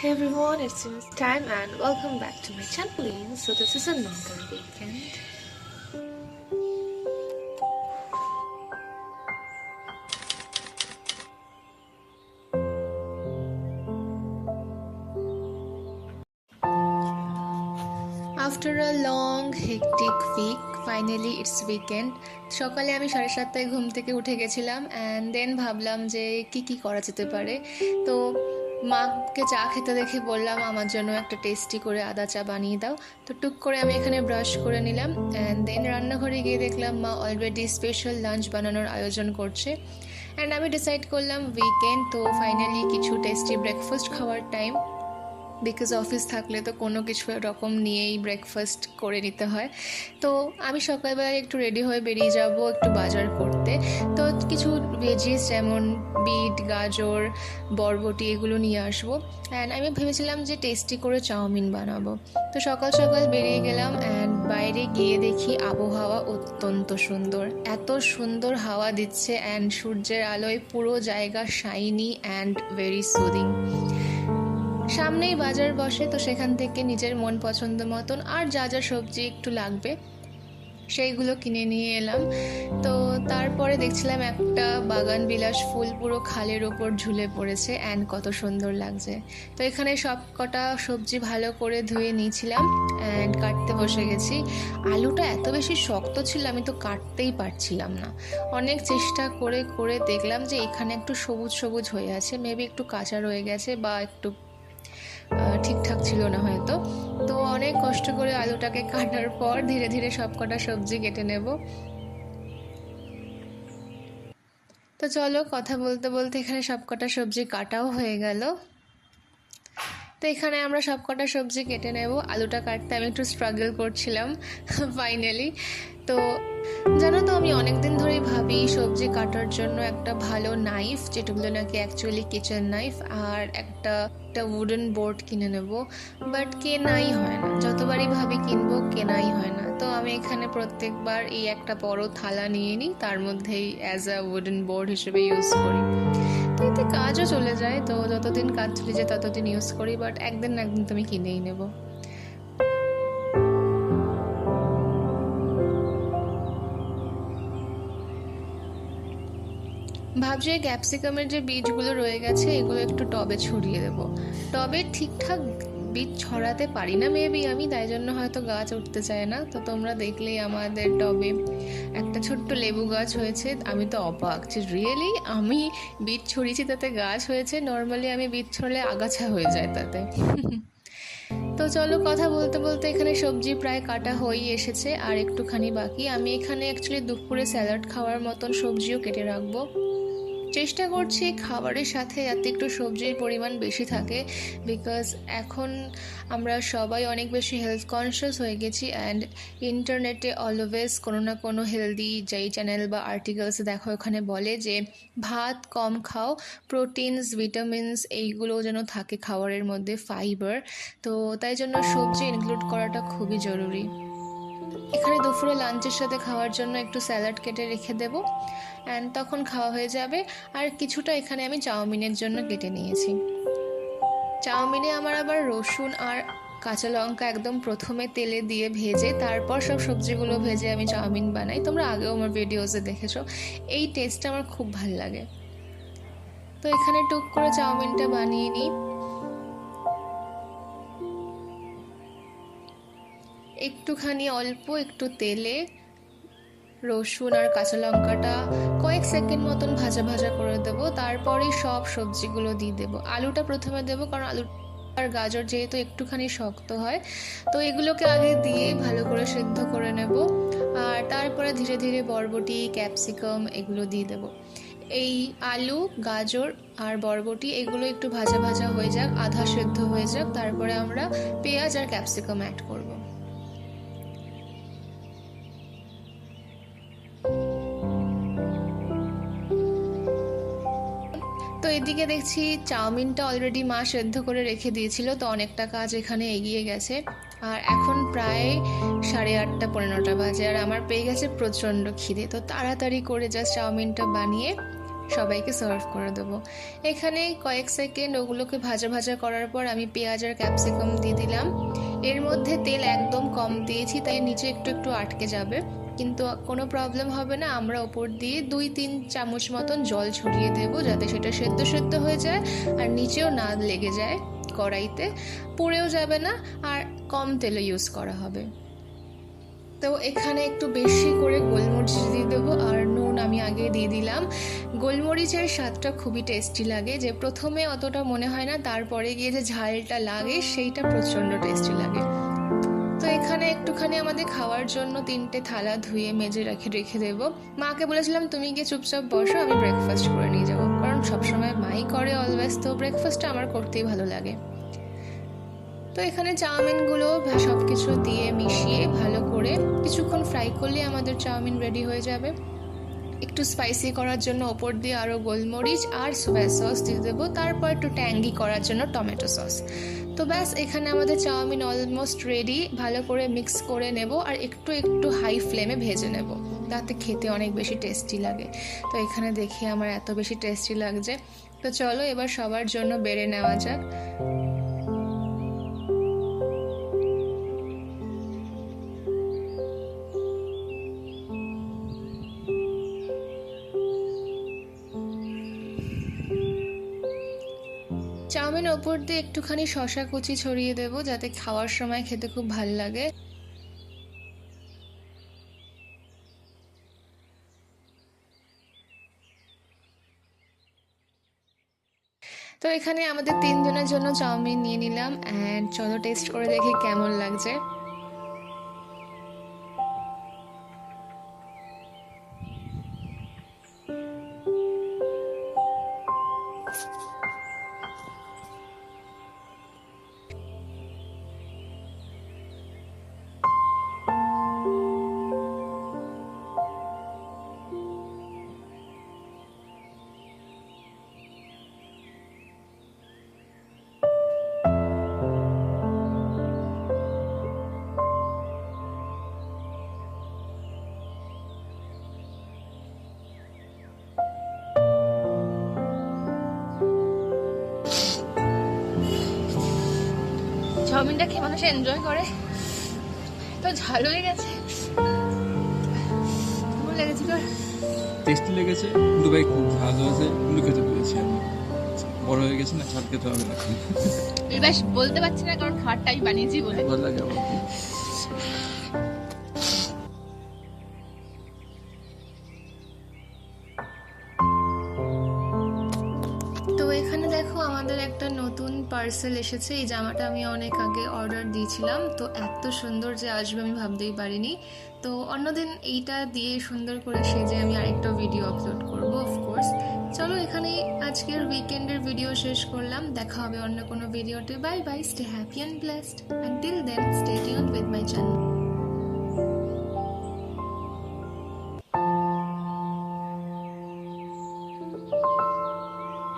Hey everyone, it's Sims time and welcome back to my channel. So this is another weekend. After a long hectic week, finally it's weekend. সকালে আমি 7:30টায় ঘুম থেকে উঠে গেছিলাম and then ভাবলাম যে কি করা যেতে পারে। তো মাকে চা খেতে দেখে বললাম আমার জন্য একটা টেস্টি করে আদা চা বানিয়ে দাও। তো টুক করে আমি এখানে ব্রাশ করে নিলাম অ্যান্ড দেন রান্নাঘরে গিয়ে দেখলাম মা অলরেডি স্পেশাল লাঞ্চ বানানোর আয়োজন করছে অ্যান্ড আমি ডিসাইড করলাম উইকেন্ড, তো ফাইনালি কিছু টেস্টি ব্রেকফাস্ট খাওয়ার টাইম। বিকজ অফিস থাকলে তো কোনো কিছু রকম নিয়েই ব্রেকফাস্ট করে নিতে হয়। তো আমি সকালবেলায় একটু রেডি হয়ে বেরিয়ে যাব একটু বাজার করতে। তো কিছু ভেজিস যেমন বিট, গাজর, বরবটি এগুলো নিয়ে আসবো অ্যান্ড আমি ভেবেছিলাম যে টেস্টি করে চাউমিন বানাবো। তো সকাল সকাল বেরিয়ে গেলাম অ্যান্ড বাইরে গিয়ে দেখি আবহাওয়া অত্যন্ত সুন্দর, এত সুন্দর হাওয়া দিচ্ছে অ্যান্ড সূর্যের আলোয় পুরো জায়গা শাইনি অ্যান্ড ভেরি সুদিং। সামনেই বাজার বসে, তো সেখান থেকে নিজের মন পছন্দ মতন আর যা যা সবজি একটু লাগবে সেইগুলো কিনে নিয়ে এলাম। তো তারপরে দেখছিলাম একটা বাগান বিলাস ফুল পুরো খালের ওপর ঝুলে পড়েছে অ্যান্ড কত সুন্দর লাগছে। তো এখানে সব কটা সবজি ভালো করে ধুয়ে নিয়েছিলাম অ্যান্ড কাটতে বসে গেছি। আলুটা এত বেশি শক্ত ছিল আমি তো কাটতেই পারছিলাম না। অনেক চেষ্টা করে করে দেখলাম যে এখানে একটু সবুজ সবুজ হয়ে আছে, মেবি একটু কাঁচা রয়ে গেছে বা একটু ঠিকঠাক ছিল না হয়তো। তো অনেক কষ্ট করে আলুটাকে কাটার পর ধীরে ধীরে সব কটা সবজি কেটে নেব। তো চলো কথা বলতে বলতে এখানে সব কটা সবজি কাটাও হয়ে গেল। তো এখানে আমরা সব কটা সবজি কেটে নেব। আলুটা কাটতে আমি একটু স্ট্রাগল করছিলাম ফাইনালি। তো জানো তো আমি অনেকদিন ধরেই ভাবি সবজি কাটার জন্য একটা ভালো নাইফ, যেটাগুলো নাকি অ্যাকচুয়ালি কিচেন নাইফ, আর একটা উডেন বোর্ড কিনে নেব, বাট কেনাই হয় না। যতবারই ভাবি কিনবো কেনাই হয় না। তো আমি এখানে প্রত্যেকবার এই একটা বড় থালা নিয়ে নিই, তার মধ্যেই অ্যাজ আ উডেন বোর্ড হিসেবে ইউজ করি। তো এতে কাজও চলে যায়, তো যতদিন কাজ চলে যায় ততদিন ইউজ করি, বাট একদিন না একদিন তো আমি কিনেই নেব। ভাবছি ক্যাপসিকামের যে বীজগুলো রয়ে গেছে এগুলো একটু টবে ছড়িয়ে দেবো। টবে ঠিকঠাক বীজ ছড়াতে পারি না মেবি আমি, তাই জন্য হয়তো গাছ উঠতে চায় না। তো তোমরা দেখলেই আমাদের টবে একটা ছোট্ট লেবু গাছ হয়েছে। আমি তো অবাক যে রিয়েলি আমি বীজ ছড়িয়েছি তাতে গাছ হয়েছে। নর্মালি আমি বীজ ছড়লে আগাছা হয়ে যায় তাতে। তো চলো কথা বলতে বলতে এখানে সবজি প্রায় কাটা হয়েই এসেছে আর একটুখানি বাকি। আমি এখানে অ্যাকচুয়ালি দুপুরে স্যালাড খাওয়ার মতন সবজিও কেটে রাখবো। চেষ্টা করছি খাবারের সাথে যাতে একটু সবজির পরিমাণ বেশি থাকে, বিকজ এখন আমরা সবাই অনেক বেশি হেলথ কনসিয়াস হয়ে গেছি অ্যান্ড ইন্টারনেটে অলওয়েজ কোনো না কোনো হেলদি যেই চ্যানেল বা আর্টিকেলস দেখো ওখানে বলে যে ভাত কম খাও, প্রোটিনস, ভিটামিনস এইগুলো যেন থাকে খাবারের মধ্যে, ফাইবার। তো তাই জন্য সবজি ইনক্লুড করাটা খুবই জরুরি। এখানে দুপুরে লাঞ্চের সাথে খাওয়ার জন্য একটু স্যালাড কেটে রেখে দেবো অ্যান্ড তখন খাওয়া হয়ে যাবে। আর কিছুটা এখানে আমি চাউমিনের জন্য কেটে নিয়েছি। চাউমিনে আমার আবার রসুন আর কাঁচা লঙ্কা একদম প্রথমে তেলে দিয়ে ভেজে তারপর সব সবজিগুলো ভেজে আমি চাউমিন বানাই। তোমরা আগেও আমার ভিডিওসে দেখেছো, এই টেস্টটা আমার খুব ভাল লাগে। তো এখানে টুক করে চাউমিনটা বানিয়ে নিই। একটুখানি অল্প একটু তেলে রসুন আর কাঁচা লঙ্কাটা কয়েক সেকেন্ড মতন ভাজা ভাজা করে দেবো, তারপরেই সব সবজিগুলো দিয়ে দেবো। আলুটা প্রথমে দেবো কারণ আলু আর গাজর যেহেতু একটুখানি শক্ত হয়, তো এগুলোকে আগে দিয়ে ভালো করে সেদ্ধ করে নেব আর তারপরে ধীরে ধীরে বরবটি, ক্যাপসিকাম এগুলো দিয়ে দেবো। এই আলু, গাজর আর বরবটি এগুলো একটু ভাজা ভাজা হয়ে যাক, আধা সেদ্ধ হয়ে যাক, তারপরে আমরা পেঁয়াজ আর ক্যাপসিকাম অ্যাড করবো। তো এদিকে দেখছি চাউমিনটা অলরেডি মা সেদ্ধ করে রেখে দিয়েছিল, তো অনেকটা কাজ এখানে এগিয়ে গেছে। আর এখন প্রায় 8:30 পৌনে 9 বাজে আর আমার পেয়ে গেছে প্রচণ্ড খিদে। তো তাড়াতাড়ি করে জাস্ট চাউমিনটা বানিয়ে সবাইকে সার্ভ করে দেবো। এখানে কয়েক সেকেন্ড ওগুলোকে ভাজা ভাজা করার পর আমি পেঁয়াজ আর ক্যাপসিকাম দিয়ে দিলাম। এর মধ্যে তেল একদম কম দিয়েছি, তাই নিচে একটু একটু আটকে যাবে, কিন্তু কোনো প্রবলেম হবে না। আমরা ওপর দিয়ে 2-3 চামচ মতন জল ছড়িয়ে দেবো, যাতে সেটা সেদ্ধ সেদ্ধ হয়ে যায় আর নিচেও না লেগে যায়, কড়াইতে পুড়েও যাবে না, আর কম তেলে ইউজ করা হবে। তো এখানে একটু বেশি করে গোলমরিচ দিয়ে দেবো, আর নুন আমি আগে দিয়ে দিলাম। গোলমরিচের স্বাদটা খুবই টেস্টি লাগে, যে প্রথমে অতটা মনে হয় না, তারপরে গিয়ে যে ঝালটা লাগে সেইটা প্রচণ্ড টেস্টি লাগে। তো এখানে একটুখানি আমাদের খাওয়ার জন্য 3টে থালা ধুয়ে মেজে রেখে দেবো। মাকে বলেছিলাম তুমি গিয়ে চুপচাপ বসো, আমি ব্রেকফাস্ট করে নিয়ে যাবো, কারণ সবসময় মাই করে অলওয়েজ, তো ব্রেকফাস্টটা আমার করতেই ভালো লাগে। তো এখানে চাউমিনগুলো সব কিছু দিয়ে মিশিয়ে ভালো করে কিছুক্ষণ ফ্রাই করলে আমাদের চাউমিন রেডি হয়ে যাবে। একটু স্পাইসি করার জন্য ওপর দিয়ে আরও গোলমরিচ আর সোয়া সস দিয়ে দেবো, তারপর একটু ট্যাঙ্গি করার জন্য টমেটো সস। তো ব্যাস, এখানে আমাদের চাউমিন অলমোস্ট রেডি। ভালো করে মিক্স করে নেব আর একটু একটু হাই ফ্লেমে ভেজে নেব, তাতে খেতে অনেক বেশি টেস্টি লাগে। তো এখানে দেখে আমার এত বেশি টেস্টি লাগছে। তো চলো এবার সবার জন্য বেড়ে নেওয়া যাক। চাউমিন ওপর দিয়ে একটুখানি শসা কুচি ছড়িয়ে দেবো, যাতে খাওয়ার সময় খেতে খুব ভালো লাগে। তো এখানে আমাদের 3 জনের জন্য চাউমিন নিয়ে নিলাম, অ্যান্ড চলো টেস্ট করে দেখি কেমন লাগছে। চাউমিনটা খেয়ে মানুষ এনজয় করে, তো ঝাল হয়ে গেছে। কেমন লেগেছে তোর? টেস্টি লেগেছে, কিন্তু ভাই খুব ঝাল হয়েছে, কিন্তু খেতে পেরেছি আমি। বড় হয়ে গেছে না, ঝাল খেতে হবে না। এবার বলতে পারছি না, কারণ খাটটা আমি বানিয়েছি বলে। ভালো লাগে আমার। তো এখানে দেখো আমাদের একটা নতুন পার্সেল এসেছে। এই জামাটা আমি অনেক আগে অর্ডার দিয়েছিলাম, তো এত সুন্দর যে আসবে আমি ভাবতেই পারিনি। তো অন্যদিন এইটা দিয়ে সুন্দর করে সেজে আমি আরেকটা ভিডিও আপলোড করবো অফকোর্স। চলো এখানে আজকের উইকেন্ডের ভিডিও শেষ করলাম। দেখা হবে অন্য কোনো ভিডিওতে। Bye bye, stay happy and blessed. Until then stay tuned with my channel.